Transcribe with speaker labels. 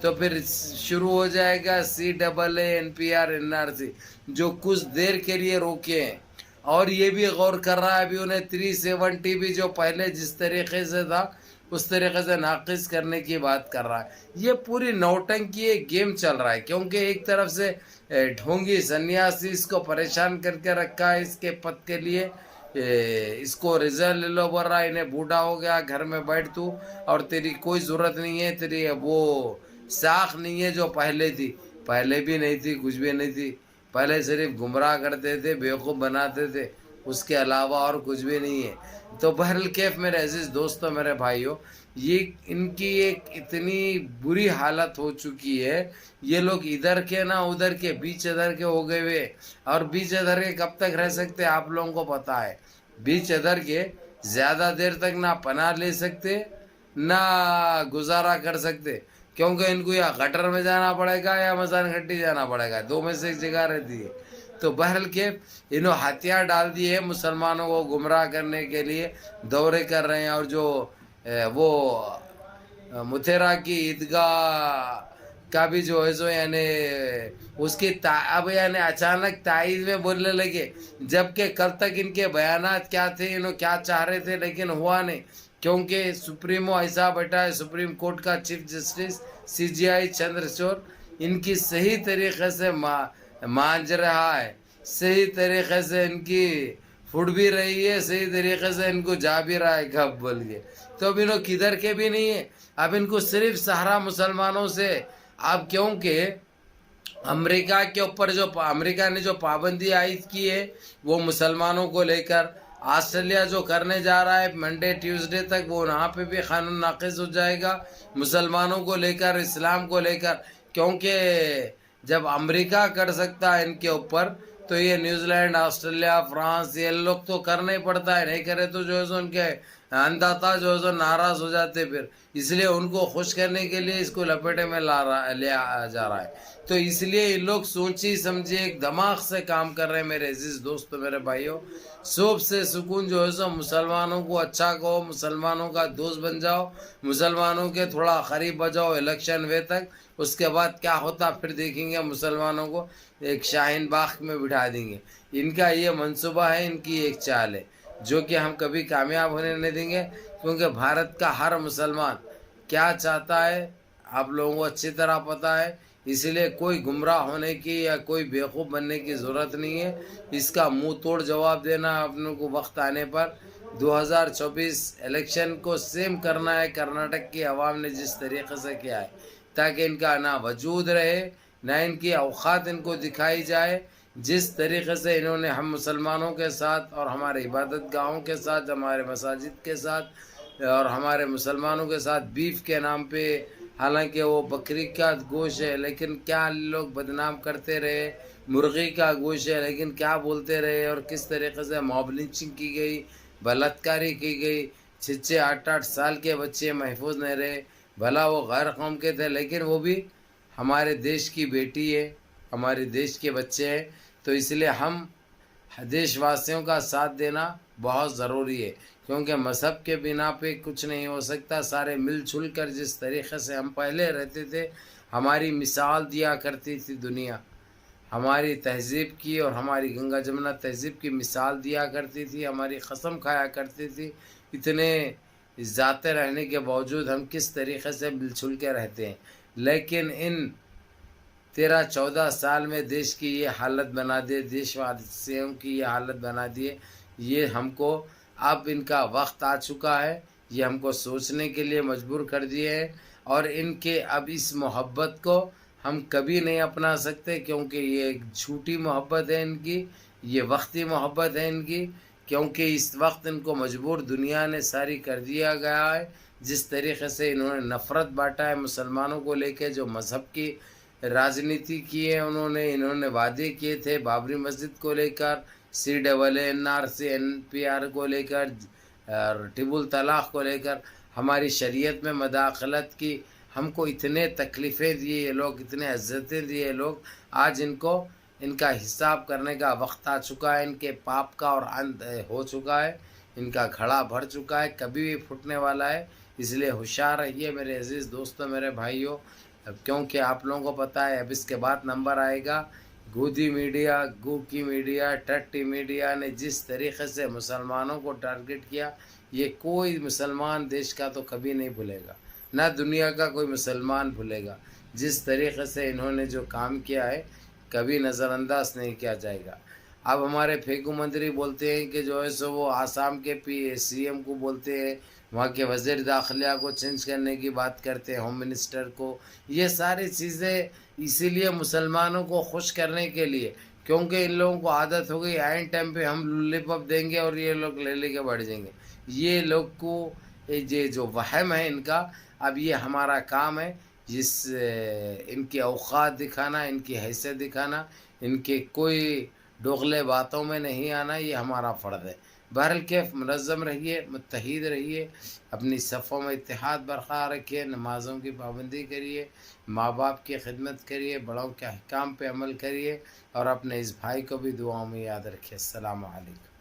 Speaker 1: تو پھر شروع ہو جائے گا CAA NPR NRC جو کچھ دیر کے لیے روکے ہیں. اور یہ بھی غور کر رہا ہے ابھی انہیں 370 بھی جو پہلے جس طریقے سے تھا اس طریقے سے ناقص کرنے کی بات کر رہا ہے. یہ پوری نوٹنکی ایک گیم چل رہا ہے کیونکہ ایک طرف سے ڈھونگی سنیاسی اس کو پریشان کر کے رکھا ہے اس کے پد کے لیے. اس کو رزق لے لو بول رہا ہے انہیں بوڑھا ہو گیا گھر میں بیٹھ تو اور تیری کوئی ضرورت نہیں ہے تیری وہ ساکھ نہیں ہے جو پہلے تھی. پہلے بھی نہیں تھی کچھ بھی نہیں تھی. پہلے صرف گمراہ کرتے تھے بیوقوف بناتے تھے اس کے علاوہ اور کچھ بھی نہیں ہے. تو بہرکیف میرے عزیز دوستوں میرے بھائیوں یہ ان کی ایک اتنی بری حالت ہو چکی ہے. یہ لوگ ادھر کے نہ ادھر کے بیچ ادھر کے ہو گئے ہوئے اور بیچ ادھر کے کب تک رہ سکتے آپ لوگوں کو پتا ہے. بیچ ادھر کے زیادہ دیر تک نہ پناہ لے سکتے نہ گزارا کر سکتے کیونکہ ان کو یا گٹر میں جانا پڑے گا یا مزان گھٹی جانا پڑے گا دو میں سے ایک جگہ رہتی ہے. تو بہرکیف انہوں ہتھیار ڈال دیے ہیں مسلمانوں کو گمراہ کرنے کے لیے دورے کر رہے ہیں. اور جو وہ متھیرا کی عیدگاہ کا بھی جو ہے سو یعنی اس کی اب یعنی اچانک تائید میں بولنے لگے جبکہ کل تک ان کے بیانات کیا تھے انہوں کیا چاہ رہے تھے لیکن ہوا نہیں کیونکہ سپریمو ایسا بیٹھا ہے سپریم کورٹ کا چیف جسٹس CJI چندرچوڑ ان کی صحیح طریقے سے مانج رہا ہے صحیح طریقے سے ان کی پھوٹ بھی رہی ہے صحیح طریقے سے ان کو جا بھی رہا ہے گھپ بول کے. تو اب انہوں کدھر کے بھی نہیں ہے. اب ان کو صرف سہارا مسلمانوں سے اب کیونکہ امریکہ کے اوپر جو امریکہ نے جو پابندی عائد کی ہے وہ مسلمانوں کو لے کر آسٹریلیا جو کرنے جا رہا ہے منڈے ٹیوزڈے تک وہ وہاں پہ بھی قانون نافذ ہو جائے گا مسلمانوں کو لے کر اسلام کو لے کر. کیونکہ جب امریکہ کر سکتا ہے ان کے اوپر تو یہ نیوزی لینڈ آسٹریلیا فرانس یہ لوگ تو کرنا ہی پڑتا ہے نہیں کرے تو جو ہے سو ان کے انداتا جو ہے سو ناراض ہو جاتے پھر اس لیے ان کو خوش کرنے کے لیے اس کو لپیٹے میں لیا جا رہا ہے. تو اس لیے یہ لوگ سوچی سمجھے ایک دماغ سے کام کر رہے ہیں میرے عزیز دوستو میرے بھائیوں. صبح سے سکون جو ہے سو مسلمانوں کو اچھا کہو مسلمانوں کا دوست بن جاؤ مسلمانوں کے تھوڑا قریب بجاؤ الیکشن وے تک اس کے بعد کیا ہوتا پھر دیکھیں گے مسلمانوں کو ایک شاہین باغ میں بٹھا دیں گے. ان کا یہ منصوبہ ہے ان کی ایک چال ہے جو کہ ہم کبھی کامیاب ہونے نہیں دیں گے کیونکہ بھارت کا ہر مسلمان کیا چاہتا ہے آپ لوگوں کو اچھی طرح پتہ ہے. اس لیے کوئی گمراہ ہونے کی یا کوئی بیوقوف بننے کی ضرورت نہیں ہے. اس کا منہ توڑ جواب دینا اپنے کو وقت آنے پر 2024 الیکشن کو سیم کرنا ہے کرناٹک کی عوام نے جس طریقے سے کیا ہے تاکہ ان کا نہ وجود رہے نہ ان کی اوقات ان کو دکھائی جائے. جس طریقے سے انہوں نے ہم مسلمانوں کے ساتھ اور ہمارے عبادت گاہوں کے ساتھ ہمارے مساجد کے ساتھ اور ہمارے مسلمانوں کے ساتھ بیف کے نام پہ حالانکہ وہ بکری کا گوشت ہے لیکن کیا لوگ بدنام کرتے رہے مرغی کا گوشت ہے لیکن کیا بولتے رہے اور کس طریقے سے موب لنچنگ کی گئی بلاتکاری کی گئی 6-8 سال کے بچے محفوظ نہیں رہے. بھلا وہ غیر قوم کے تھے لیکن وہ بھی ہمارے دیش کی بیٹی ہے ہمارے دیش کے بچے ہیں. تو اس لیے ہم دیش واسیوں کا ساتھ دینا بہت ضروری ہے کیونکہ مذہب کے بنا پہ کچھ نہیں ہو سکتا. سارے مل جل کر جس طریقے سے ہم پہلے رہتے تھے ہماری مثال دیا کرتی تھی دنیا ہماری تہذیب کی اور ہماری گنگا جمنا تہذیب کی مثال دیا کرتی تھی ہماری قسم کھایا کرتی تھی. اتنے ذاتے رہنے کے باوجود ہم کس طریقے سے مل جل کے رہتے ہیں لیکن ان 13-14 سال میں دیش کی یہ حالت بنا دیے دیش واسیوں کی یہ حالت بنا دیے. یہ ہم کو اب ان کا وقت آ چکا ہے یہ ہم کو سوچنے کے لیے مجبور کر دیے ہیں اور ان کے اب اس محبت کو ہم کبھی نہیں اپنا سکتے کیونکہ یہ ایک جھوٹی محبت ہے ان کی یہ وقتی محبت ہے ان کی کیونکہ اس وقت ان کو مجبور دنیا نے ساری کر دیا گیا ہے. جس طریقے سے انہوں نے نفرت بانٹا ہے مسلمانوں کو لے کے جو مذہب کی راجنیتی کی ہے انہوں نے وعدے کیے تھے بابری مسجد کو لے کر CAA NRC NPR کو لے کر ٹیبل الطلاق کو لے کر ہماری شریعت میں مداخلت کی ہم کو اتنے تکلیفیں دیے یہ لوگ اتنے عزتیں دیے یہ لوگ. آج ان کو ان کا حساب کرنے کا وقت آ چکا ہے ان کے پاپ کا اور انت ہو چکا ہے ان کا گھڑا بھر چکا ہے کبھی بھی پھوٹنے والا ہے. اس لیے ہوشیار رہیے میرے عزیز دوستوں میرے بھائیوں. اب کیونکہ آپ لوگوں کو پتہ ہے اب اس کے بعد نمبر آئے گا، گودی میڈیا، گوکی میڈیا، ٹٹی میڈیا نے جس طریقے سے مسلمانوں کو ٹارگٹ کیا، یہ کوئی مسلمان دیش کا تو کبھی نہیں بھولے گا، نہ دنیا کا کوئی مسلمان بھولے گا۔ جس طریقے سے انہوں نے جو کام کیا ہے کبھی نظر انداز نہیں کیا جائے گا۔ اب ہمارے پھیگو مندری بولتے ہیں کہ جو ہے سو وہ آسام کے سی ایم کو بولتے ہیں، وہاں کے وزیر داخلہ کو چینج کرنے کی بات کرتے ہیں، ہوم منسٹر کو۔ یہ ساری چیزیں اسی لیے مسلمانوں کو خوش کرنے کے لیے، کیونکہ ان لوگوں کو عادت ہو گئی عین ٹائم پہ ہم لولی پاپ دیں گے اور یہ لوگ لے کے بڑھ جائیں گے۔ یہ لوگ کو یہ جو وہم ہے ان کا، اب یہ ہمارا کام ہے ان کی اوقات دکھانا، ان کی حیثیت دکھانا، ان کے کوئی دوغلے باتوں میں نہیں آنا، یہ ہمارا فرض ہے۔ بہرحال کیف منظم رہیے، متحد رہیے، اپنی صفوں میں اتحاد برقرار رکھیے، نمازوں کی پابندی کریے، ماں باپ کی خدمت کریے، بڑوں کے احکام پہ عمل کریے، اور اپنے اس بھائی کو بھی دعاؤں میں یاد رکھیے۔ السلام علیکم۔